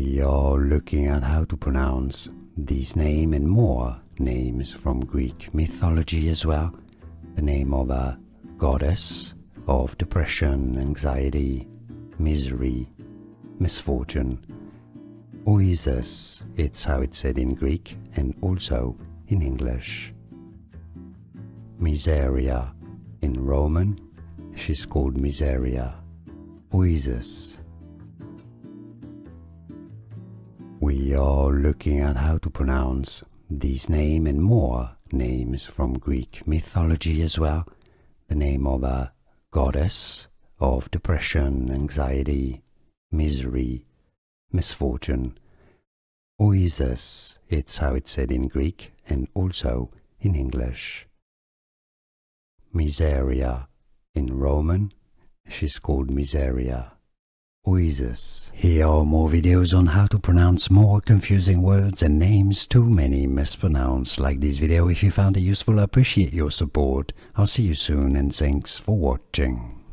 We are looking at how to pronounce these name and more names from Greek mythology as well. The name of a goddess of depression, anxiety, misery, misfortune. Oizys, it's how it's said in Greek and also in English. Miseria, in Roman, she's called Miseria. Oizys. We are looking at how to pronounce these name and more names from Greek mythology as well. The name of a goddess of depression, anxiety, misery, misfortune. Oizys, it's how it's said in Greek and also in English. Miseria, in Roman, she's called Miseria. Oizys. Here are more videos on how to pronounce more confusing words and names too many mispronounced. Like this video if you found it useful. I appreciate your support. I'll see you soon and thanks for watching.